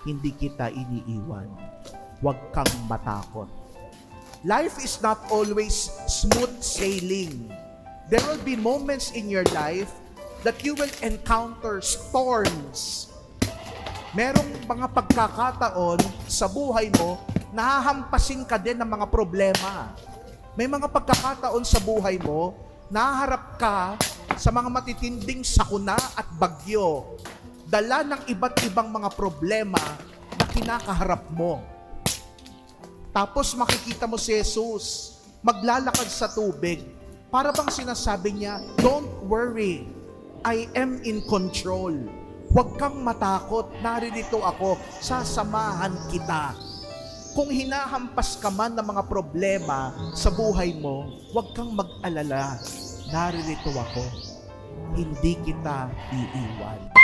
hindi kita iniiwan. Huwag kang matakot. Life is not always smooth sailing. There will be moments in your life that you will encounter storms. Merong mga pagkakataon sa buhay mo, nahahampasin ka din ng mga problema. May mga pagkakataon sa buhay mo, naharap ka sa mga matitinding sakuna at bagyo. Dala ng iba't ibang mga problema na kinakaharap mo. Tapos makikita mo si Jesus, maglalakad sa tubig. Para bang sinasabi niya, don't worry, I am in control. Huwag kang matakot, naririto ako, sasamahan kita. Kung hinahampas ka man ng mga problema sa buhay mo, huwag kang mag-alala, naririto ako, hindi kita iiwan.